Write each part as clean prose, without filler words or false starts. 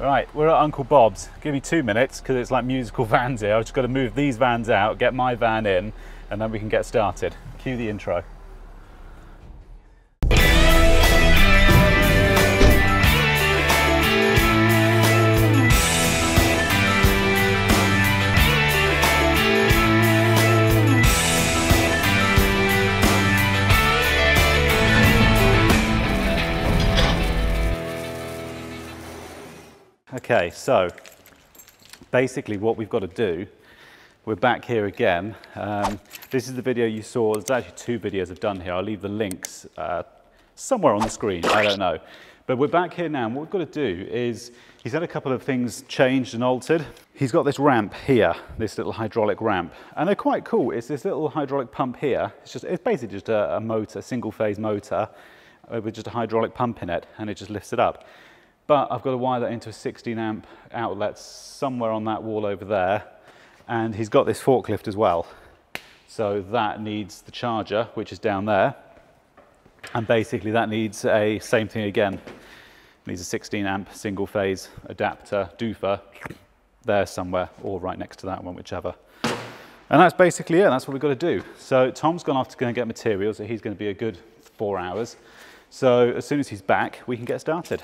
Right, we're at Uncle Bob's. Give me 2 minutes because it's like musical vans here. I've just got to move these vans out, get my van in, and then we can get started. Cue the intro. Okay, so basically what we've got to do, we're back here again. This is the video you saw. There's actually 2 videos I've done here. I'll leave the links somewhere on the screen, I don't know. But we're back here now, and what we've got to do is, he's had a couple of things changed and altered. He's got this ramp here, this little hydraulic ramp, and they're quite cool. It's this little hydraulic pump here. It's basically just a motor, single phase motor with just a hydraulic pump in it, and it just lifts it up. But I've got to wire that into a 16 amp outlet somewhere on that wall over there. And he's got this forklift as well. So that needs the charger, which is down there. And basically that needs a, same thing again, needs a 16 amp single phase adapter, doofer, there somewhere, or right next to that one, whichever. And that's basically it, that's what we've got to do. So Tom's gone off to go and get materials, so he's going to be a good 4 hours. So as soon as he's back, we can get started.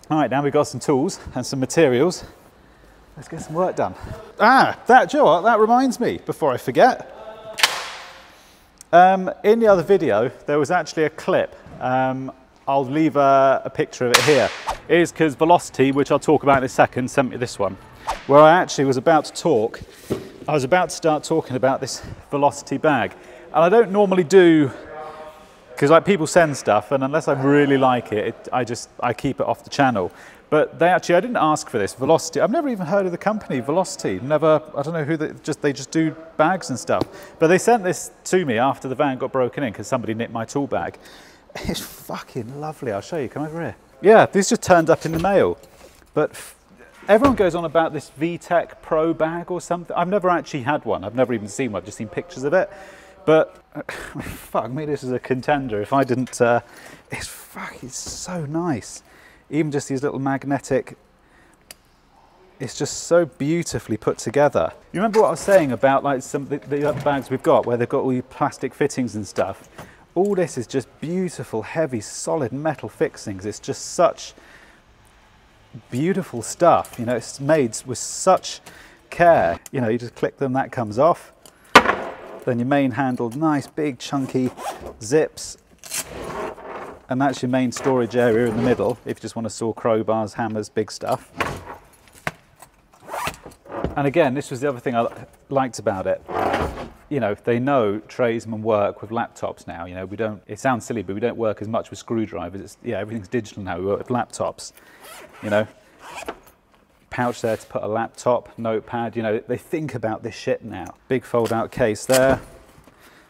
All right, now we've got some tools and some materials. Let's get some work done. Do you know what? That reminds me, before I forget. In the other video, there was actually a clip. I'll leave a picture of it here. It is because Velocity, which I'll talk about in a second, sent me this one, where I actually was about to talk. I was about to start talking about this Velocity bag. And I don't normally do, because like people send stuff, and unless I really like it, I keep it off the channel. But I didn't ask for this, Velocity. I've never even heard of the company, Velocity. Never, I don't know who, they just do bags and stuff. But they sent this to me after the van got broken in because somebody nicked my tool bag. It's fucking lovely, I'll show you, come over here. Yeah, this just turned up in the mail. But everyone goes on about this VTech Pro bag or something. I've never actually had one. I've never even seen one, I've just seen pictures of it. But fuck me, this is a contender. If I didn't, it's so nice. Even just these little magnetic, it's just so beautifully put together. You remember what I was saying about like some the other bags we've got where they've got all these plastic fittings and stuff? All this is just beautiful, heavy, solid metal fixings. It's just such beautiful stuff. You know, it's made with such care. You know, you just click them, that comes off. Then your main handle, nice big chunky zips, and that's your main storage area in the middle if you just want to store crowbars, hammers, big stuff. And again, this was the other thing I liked about it. You know, they know tradesmen work with laptops now. You know, it sounds silly, but we don't work as much with screwdrivers. Everything's digital now. We work with laptops, you know. Pouch there to put a laptop, notepad, you know, they think about this shit now. Big fold out case there,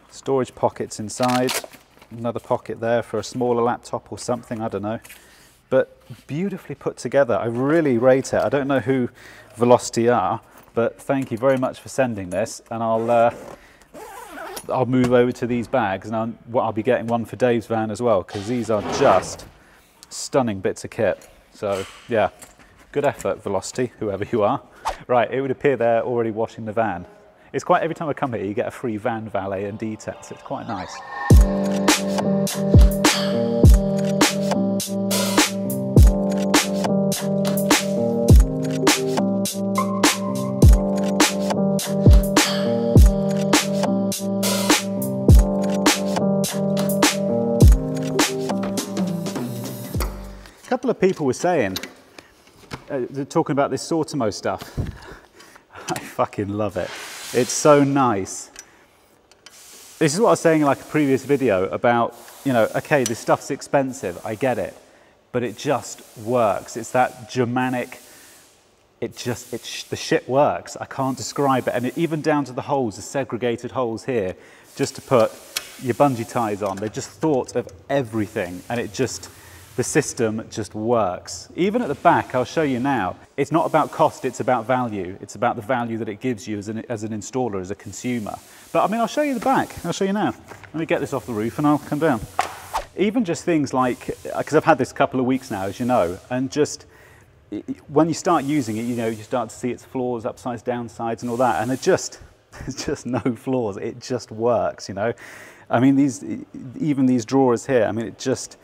storage pockets inside, another pocket there for a smaller laptop or something, I don't know. But beautifully put together, I really rate it. I don't know who Velocity are, but thank you very much for sending this, and I'll move over to these bags, and I'll be getting one for Dave's van as well, because these are just stunning bits of kit. So yeah. Good effort, Velocity, whoever you are. Right, it would appear they're already washing the van. It's quite, every time I come here, you get a free van valet and detail, so it's quite nice. A couple of people were saying, talking about this Sortimo stuff. I fucking love it. It's so nice. This is what I was saying in like a previous video about, you know, okay, this stuff's expensive, I get it, but it just works. It's that Germanic, the shit works. I can't describe it. And even down to the holes, the segregated holes here, just to put your bungee ties on. They just thought of everything, and the system just works. Even at the back, I'll show you now, it's not about cost, it's about value. It's about the value that it gives you as an installer, as a consumer. But I mean, I'll show you the back. I'll show you now. Let me get this off the roof and I'll come down. Even just things like, because I've had this a couple of weeks now, as you know, and just when you start using it, you know, you start to see its flaws, upsides, downsides, and all that, and there's just no flaws. It just works, you know. I mean, even these drawers here. I mean, it just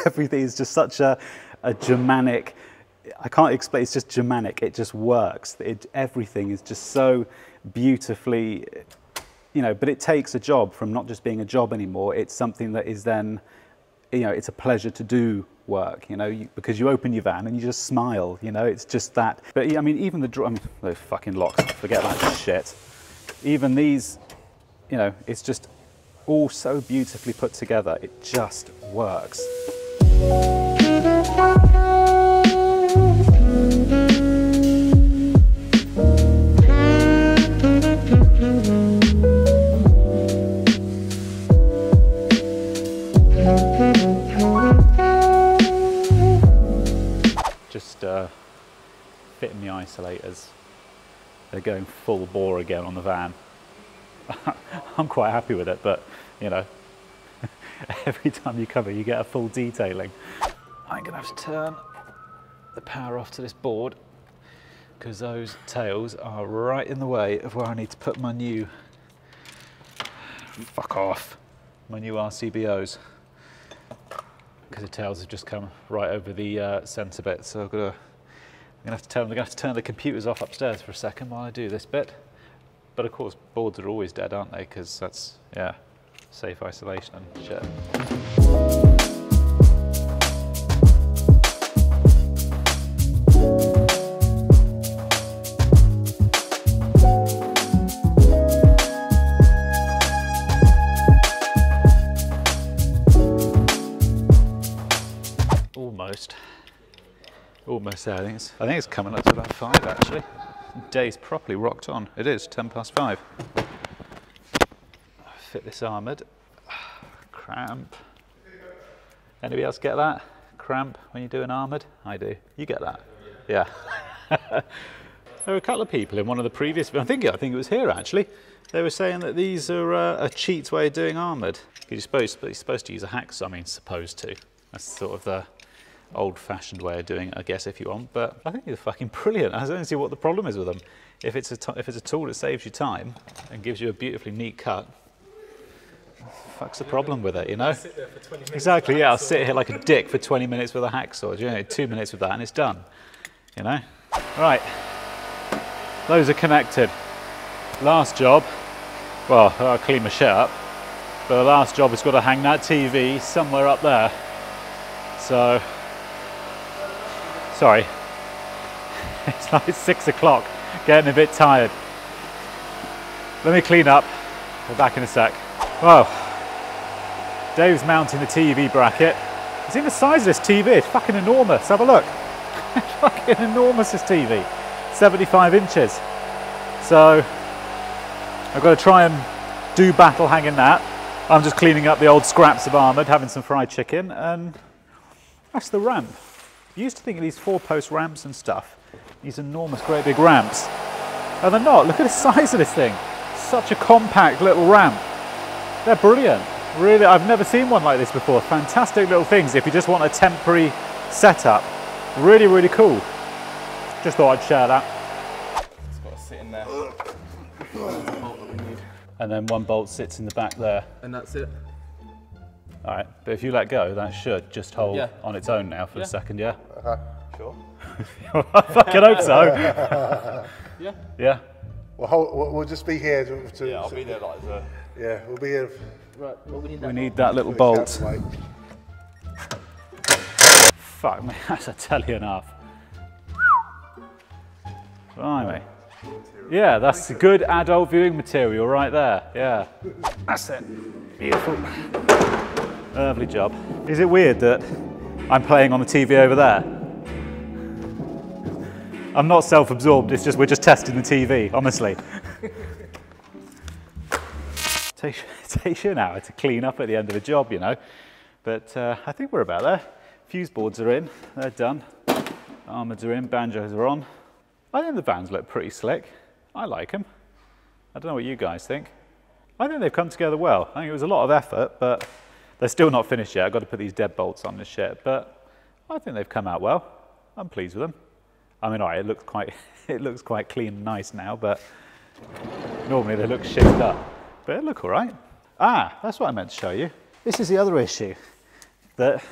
everything is just such a Germanic. I can't explain. It's just Germanic. It just works. Everything is just so beautifully, you know. But it takes a job from not just being a job anymore. It's something that is then, you know, it's a pleasure to do work, you know, because you open your van and you just smile, you know, it's just that. But I mean, even I mean, those fucking locks, forget that shit. Even these, you know, it's just all so beautifully put together. It just works. Just fitting the isolators. They're going full bore again on the van. I'm quite happy with it, but you know, every time you come here, you get a full detailing. I'm gonna have to turn the power off to this board because those tails are right in the way of where I need to put my new, fuck off, my new RCBOs. Because the tails have just come right over the centre bit, so I'm gonna have to turn the computers off upstairs for a second while I do this bit. But of course, boards are always dead, aren't they? Because that's, yeah, safe isolation and shit. Almost there. I think it's coming up to about 5 actually. Day's properly rocked on. It is 5:10. Fit this armoured. Cramp. Anybody else get that? Cramp when you're doing armoured? I do. You get that? Yeah. There were a couple of people in one of the previous, I think it was here actually. They were saying that these are a cheat way of doing armoured. You're supposed to use a hacksaw. I mean, supposed to. That's sort of the old-fashioned way of doing it, I guess, if you want. But I think they're fucking brilliant. I don't see what the problem is with them. If it's a tool that saves you time and gives you a beautifully neat cut, fuck's the problem with it, you know? Sit there for 20 minutes. Exactly. Yeah, I'll sit here like a dick for 20 minutes with a hacksaw. You know, 2 minutes with that, and it's done. You know. Right. Those are connected. Last job. Well, I'll clean my shit up. But the last job has got to hang that TV somewhere up there. So. Sorry, it's like 6 o'clock, getting a bit tired. Let me clean up, we're back in a sec. Well, Dave's mounting the TV bracket. It's in the size of this TV, it's fucking enormous, have a look. It's fucking enormous, this TV, 75 inches. So, I've got to try and do battle hanging that. I'm just cleaning up the old scraps of armoured, having some fried chicken, and that's the ramp. You used to think of these 4-post ramps and stuff, these enormous, great big ramps, and they're not. Look at the size of this thing. Such a compact little ramp. They're brilliant. Really, I've never seen one like this before. Fantastic little things if you just want a temporary setup. Really, really cool. Just thought I'd share that. It's got to sit in there. And then one bolt sits in the back there. And that's it. All right, but if you let go, that should just hold on its own now for a second, yeah? Sure. I fucking hope so. Yeah. Yeah. We'll just be here to yeah, I'll be there like that. Yeah, we'll be here. Right, well, we need that little bolt. Fuck me, that's a telly and a half. Blimey. Yeah, that's good adult viewing material right there. Yeah, that's it. Beautiful. Lovely job. Is it weird that I'm playing on the TV over there? I'm not self-absorbed, it's just we're just testing the TV, honestly. Takes you an hour to clean up at the end of a job, you know. But I think we're about there. Fuse boards are in, they're done. Armoured are in, banjos are on. I think the vans look pretty slick. I like them. I don't know what you guys think. I think they've come together well. I think it was a lot of effort, but they're still not finished yet. I've got to put these deadbolts on this shit, but I think they've come out well. I'm pleased with them. I mean, all right, it looks quite clean and nice now, but normally they look shitted up. But it look all right. Ah, that's what I meant to show you. This is the other issue. That,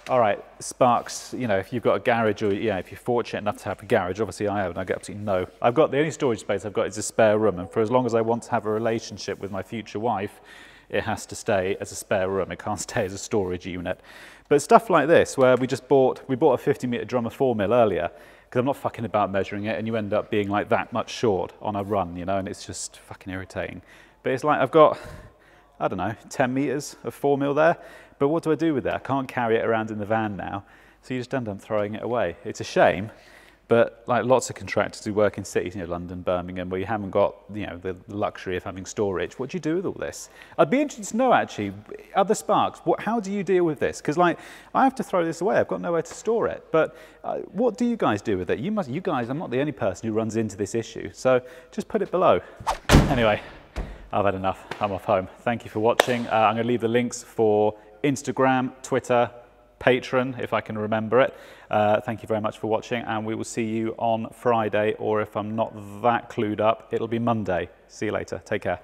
all right, sparks, you know, if you've got a garage or, yeah, if you're fortunate enough to have a garage, obviously I have, and I get absolutely no. I've got, the only storage space I've got is a spare room, and for as long as I want to have a relationship with my future wife, it has to stay as a spare room. It can't stay as a storage unit. But stuff like this, where we bought a 50-meter drum of 4mm earlier, because I'm not fucking about measuring it, and you end up being like that much short on a run, you know, and it's just fucking irritating. But it's like I've got, I don't know, 10 meters of 4mm there, but what do I do with it? I can't carry it around in the van now, so you just end up throwing it away. It's a shame, but like lots of contractors who work in cities, you know, London, Birmingham, where you haven't got, you know, the luxury of having storage. What do you do with all this? I'd be interested to know, actually, other Sparks, how do you deal with this? Because like, I have to throw this away. I've got nowhere to store it. But what do you guys do with it? You guys, I'm not the only person who runs into this issue. So just put it below. Anyway, I've had enough. I'm off home. Thank you for watching. I'm going to leave the links for Instagram, Twitter, Patreon, if I can remember it. Thank you very much for watching, and we will see you on Friday, or if I'm not that clued up, it'll be Monday. See you later. Take care.